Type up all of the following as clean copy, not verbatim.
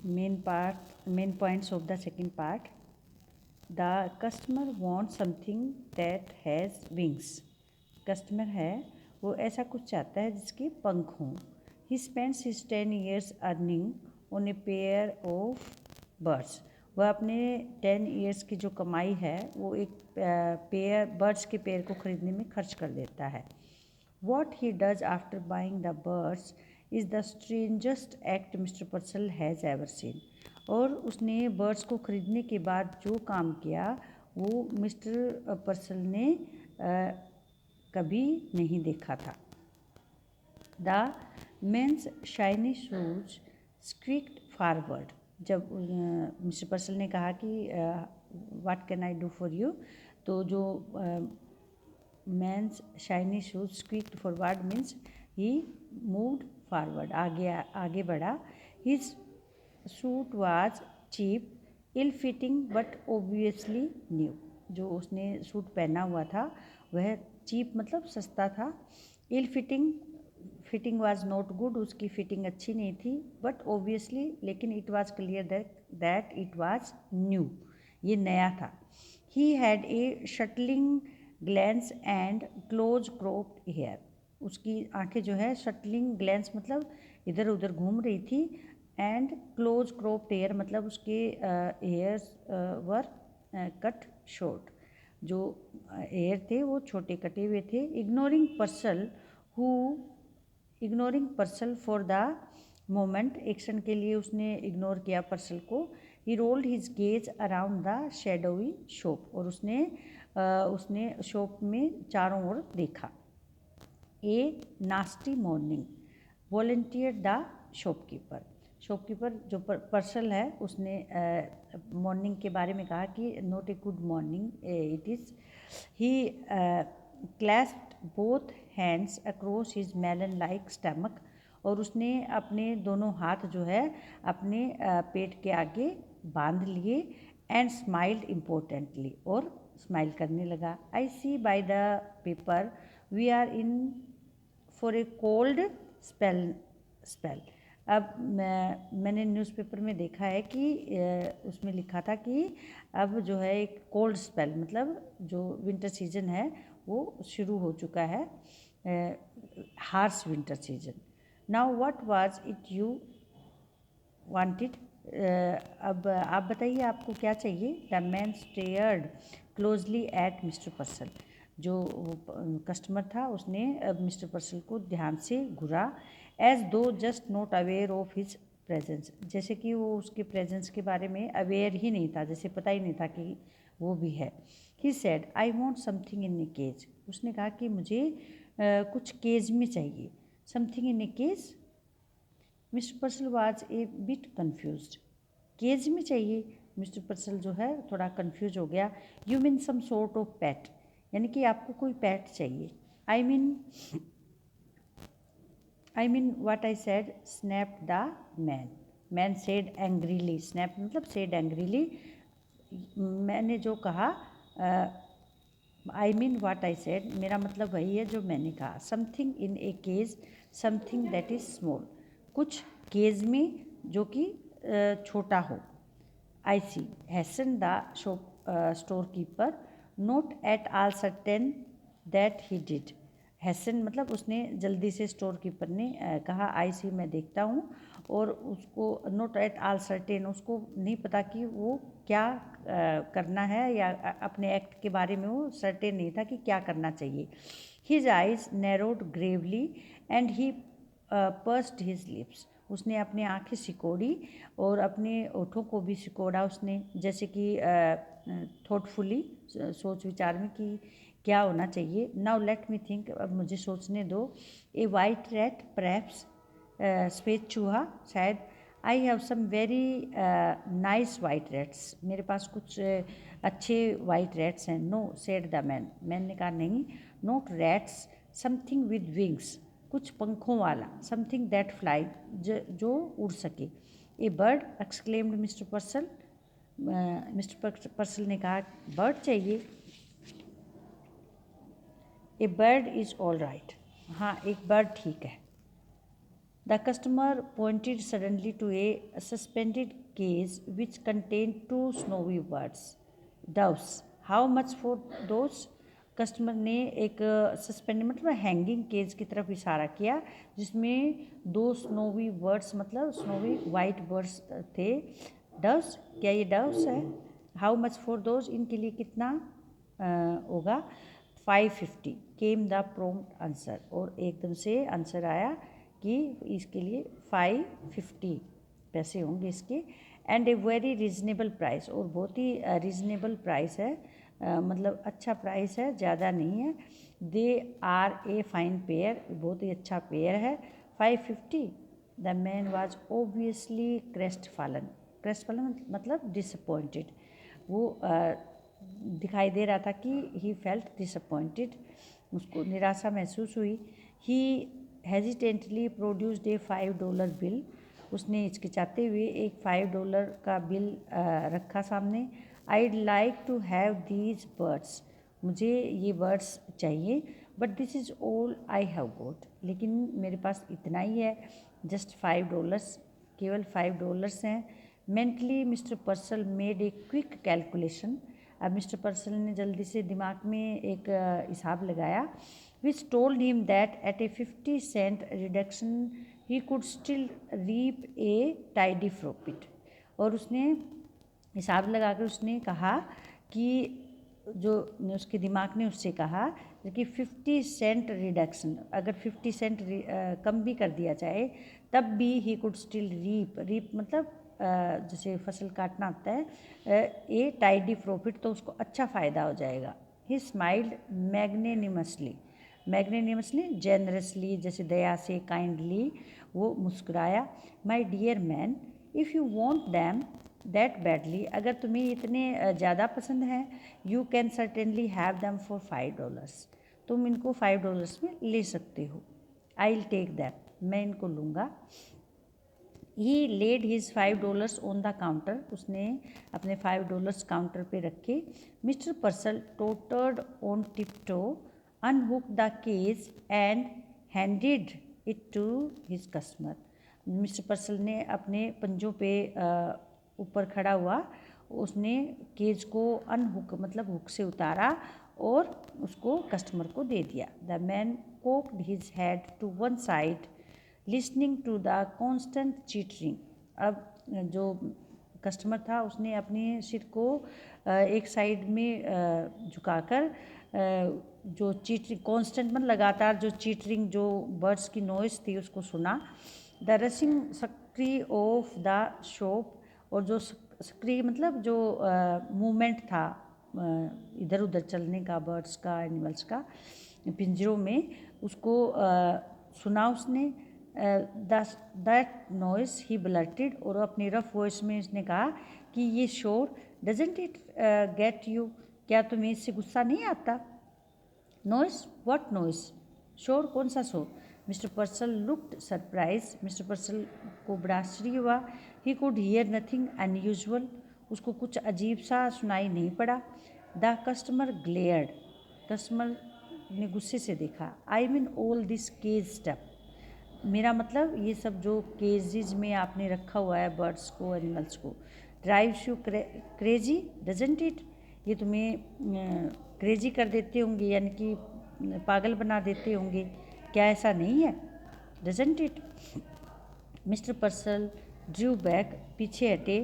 main points of the second part. The customer wants something that has wings. Customer है वो ऐसा कुछ चाहता है जिसके पंख हों. He spends his 10 years earning on a pair of birds. वह अपने 10 years की जो कमाई है वो एक बर्ड्स के पेयर को खरीदने में खर्च कर देता है. What he does after buying the birds is the strangest act Mr. Purcell has ever seen. और उसने बर्ड्स को खरीदने के बाद जो काम किया वो मिस्टर पर्सल ने कभी नहीं देखा था. The man's shiny shoes squeaked forward. जब मिस्टर पर्सल ने कहा कि what can I do for you, तो जो man's shiny shoes squeaked forward means he moved forward, आगे बढ़ा. His suit was cheap, ill fitting but obviously new. जो उसने सूट पहना हुआ था वह चीप मतलब सस्ता था. Ill fitting was not good, उसकी फिटिंग अच्छी नहीं थी. बट ओबियसली, लेकिन it was clear that it was new, ये नया था. He had a shuttling glance and close cropped hair. उसकी आंखें जो है शटलिंग ग्लैंस मतलब इधर उधर घूम रही थी. एंड क्लोज क्रोप्ड हेयर मतलब उसके हेयर्स वर कट शॉर्ट. जो हेयर थे वो छोटे कटे हुए थे. Ignoring Purcell for the moment, एक क्षण के लिए उसने इग्नोर किया पर्सल को. He rolled his gaze around the shadowy shop. और उसने शॉप में चारों ओर देखा. A nasty morning volunteered the shopkeeper. जो पर्सल है उसने मॉर्निंग के बारे में कहा कि not a good morning it is. He clasped both hands across his melon like stomach. और उसने अपने दोनों हाथ जो है अपने पेट के आगे बांध लिए. एंड स्माइल्ड इम्पोर्टेंटली, और स्माइल करने लगा. I see by the paper we are in for a cold spell. अब मैंने न्यूज़पेपर में देखा है कि उसमें लिखा था कि अब जो है एक कोल्ड स्पेल मतलब जो विंटर सीजन है वो शुरू हो चुका है, harsh winter season. Now what was it you wanted. अब आप बताइए आपको क्या चाहिए. The man stared closely at mister पर्सल. जो कस्टमर था उसने मिस्टर पर्सल को ध्यान से घूरा. एज दो just not aware of his presence. जैसे कि वो उसके प्रेजेंस के बारे में अवेयर ही नहीं था, जैसे पता ही नहीं था कि वो भी है. He said I want something in a cage. उसने कहा कि मुझे कुछ केज में चाहिए. Something in a cage. Mister Purcell was a bit confused. Cage में चाहिए. मिस्टर पर्सल जो है थोड़ा कन्फ्यूज हो गया. You mean some sort of pet, यानी कि आपको कोई पेट चाहिए. I mean what I said, snapped the man said angrily. Snap मतलब सेड एंग्रीली. मैंने जो कहा, I mean what I said, मेरा मतलब वही है जो मैंने कहा. Something in a cage, something that is small. कुछ केज में जो कि छोटा हो. आई सी हैसन the store keeper, not at all certain that he did. Hesson मतलब उसने जल्दी से स्टोर कीपर ने कहा. आई सी मैं देखता हूँ. और उसको नॉट एट ऑल सर्टेन, उसको नहीं पता कि वो क्या करना है, या अपने एक्ट के बारे में वो सर्टेन नहीं था कि क्या करना चाहिए. His eyes narrowed Gravely and he pursued his lips. उसने अपनी आँखें सिकोड़ी और अपने ओठों को भी सिकोड़ा उसने, जैसे कि थॉटफुली, सोच विचार में कि क्या होना चाहिए. नाउ लेट मी थिंक, अब मुझे सोचने दो. ए वाइट रैट परहैप्स, सफ़ेद चूहा शायद. I have some very nice white rats. मेरे पास कुछ अच्छे वाइट रैट्स हैं. नो सेड द मैन ने कहा नहीं. Not rats, something with wings, कुछ पंखों वाला. समथिंग दैट फ्लाई, जो उड़ सके. A bird exclaimed mister Purcell. Mister Purcell ने कहा बर्ड चाहिए. A bird is all right. हाँ, एक बर्ड ठीक है. The customer pointed suddenly to a suspended cage which contain 2 snowy birds doves. How much for those? Customer ने एक suspend मतलब हैंगिंग केज की तरफ इशारा किया जिसमें 2 स्नोवी बर्ड्स मतलब स्नोवी वाइट बर्ड्स थे। डव्स, क्या ये डव्स है? How much for those? इनके लिए कितना होगा? 550 केम द प्रॉम्प्ट आंसर। और एकदम से आंसर आया कि इसके लिए 550 पैसे होंगे इसके। And a very reasonable price, और बहुत ही रीजनेबल प्राइस है, मतलब अच्छा प्राइस है, ज़्यादा नहीं है। They are a fine pair, बहुत ही अच्छा पेयर है। 550। The man was obviously crestfallen मतलब डिसअपॉइंटेड। वो दिखाई दे रहा था कि ही फेल्ट डिसअपॉइंटेड, उसको निराशा महसूस हुई। He hesitantly produced a $5 bill, उसने हिचकिचाते हुए एक $5 का बिल रखा सामने। I'd like to have these birds, मुझे ये बर्ड्स चाहिए। But this is all I have got, लेकिन मेरे पास इतना ही है, जस्ट $5, केवल $5 हैं। Mentally mister Purcell made a quick calculation, अब मिस्टर पर्सल ने जल्दी से दिमाग में एक हिसाब लगाया। Which told him that at a 50 cent reduction he could still reap a tidy profit. और उसने हिसाब लगा कर उसने कहा कि जो उसके दिमाग ने उससे कहा कि 50 सेंट रिडक्शन, अगर 50 सेंट कम भी कर दिया जाए तब भी ही कुड स्टिल रीप मतलब जैसे फसल काटना होता है, ए टाइडी प्रॉफिट, तो उसको अच्छा फ़ायदा हो जाएगा। ही स्माइल्ड मैग्नेनिमसली जेनरसली, जैसे दया से, काइंडली, वो मुस्कुराया। My dear man, if you want them that badly, अगर तुम्हें इतने ज़्यादा पसंद हैं, you can certainly have them for $5, तुम इनको $5 में ले सकते हो। आई विल टेक दैट, मैं इनको लूँगा। He laid his $5 on the counter, उसने अपने $5 काउंटर पे रखे। Mister Purcell tottered on tiptoe, unhook the cage and handed it to his customer. Mister Purcell ने अपने पंजों पे ऊपर खड़ा हुआ, उसने केज को अनहुक मतलब हुक से उतारा और उसको कस्टमर को दे दिया। The man cocked his head to one side listening to the constant chittering. अब जो कस्टमर था उसने अपने सिर को एक साइड में झुकाकर जो चीटरिंग कॉन्स्टेंट मतलब लगातार जो चीटरिंग जो बर्ड्स की नॉइस थी उसको सुना। The rustling scurry of the shop, और जो सक्री मतलब जो मूवमेंट था इधर उधर चलने का बर्ड्स का, एनिमल्स का पिंजरों में, उसको सुना उसने। दैट नॉइस ही ब्लर्टेड, और अपनी रफ वॉइस में उसने कहा कि ये शोर डजंट इट गेट यू, क्या तुम्हें इससे गुस्सा नहीं आता? Noise, what noise? शोर, कौन सा शोर? मिस्टर पर्सल लुक्ड सरप्राइज, मिस्टर पर्सल को बड़ा आश्चर्य हुआ। He could hear nothing unusual, उसको कुछ अजीब सा सुनाई नहीं पड़ा। द कस्टमर ग्लेयर्ड, कस्टमर ने गुस्से से देखा। I mean all this cage stuff, मेरा मतलब ये सब जो केजेज में आपने रखा हुआ है बर्ड्स को, एनिमल्स को, drives you crazy doesn't it, ये तुम्हें क्रेजी कर देते होंगे, यानी कि पागल बना देते होंगे, क्या ऐसा नहीं है? Doesn't it? Mister पर्सल Drew back, पीछे हटे।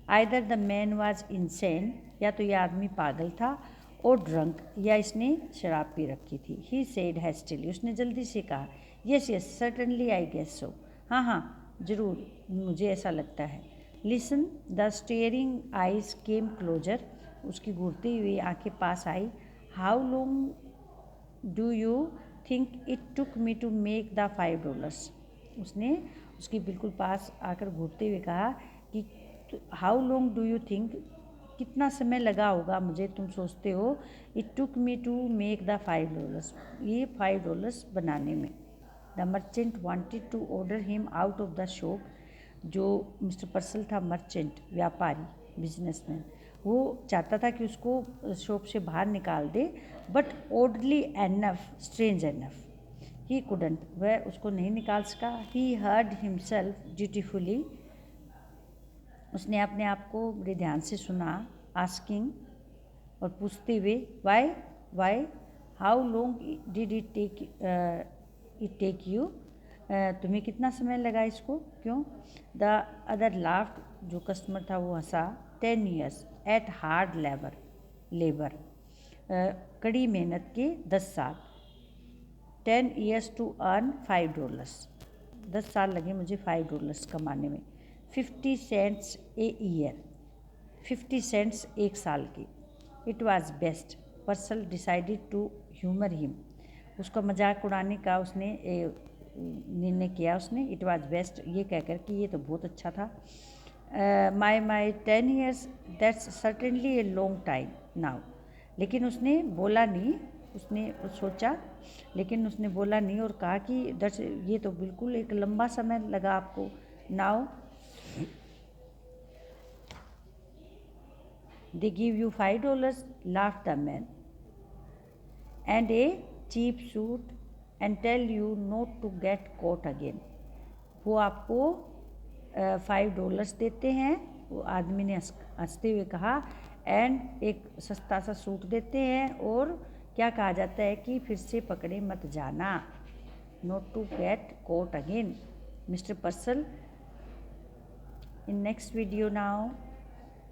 Either the man was insane, या तो यह आदमी पागल था, और ड्रंक, या इसने शराब पी रखी थी। ही सेड हैस्टिली, उसने जल्दी से कहा। Yes yes certainly I guess so, हाँ हाँ ज़रूर, मुझे ऐसा लगता है। Listen, the staring eyes came closer, उसकी घूरती हुई आंखें पास आई। How long do you think it took me to make the $5, उसने उसकी बिल्कुल पास आकर घूरते हुए कहा कि how long do you think, कितना समय लगा होगा मुझे, तुम सोचते हो, it took me to make the $5, ये $5 बनाने में। The merchant wanted to order him out of the shop, जो मिस्टर पर्सल था मर्चेंट, व्यापारी, बिजनेसमैन, वो चाहता था कि उसको शॉप से बाहर निकाल दे। But oddly enough, strange enough, he couldn't, वह उसको नहीं निकाल सका। ही हर्ड हिमसेल्फ ड्यूटीफुली, उसने अपने आप को बड़े ध्यान से सुना। आस्किंग, और पूछते हुए। Why how long did it take you, तुम्हें कितना समय लगा इसको, क्यों। द अदर लाफ्ड, जो कस्टमर था वो हंसा। 10 years एट हार्ड लेबर, कड़ी मेहनत के 10 साल। 10 years टू अर्न $5, 10 साल लगे मुझे $5 कमाने में। 50 cents ए ईयर, 50 cents एक साल की। It was best, Purcell decided to humour him, उसका मजाक उड़ाने का उसने निर्णय किया उसने। इट वॉज बेस्ट, ये कहकर कि ये तो बहुत अच्छा था। माई 10 years, that's certainly a long time now, लेकिन उसने बोला नहीं, उसने सोचा लेकिन उसने बोला नहीं और कहा कि दैट्स, ये तो बिल्कुल एक लंबा समय लगा आपको। Now they give you $5, laughed the man, and a cheap suit and tell you not to get caught again. वो आपको $5 देते हैं, वो आदमी ने हंसते हुए कहा, एंड एक सस्ता सा सूट देते हैं और क्या कहा जाता है कि फिर से पकड़े मत जाना, not to get caught again. Mister Purcell, in next video now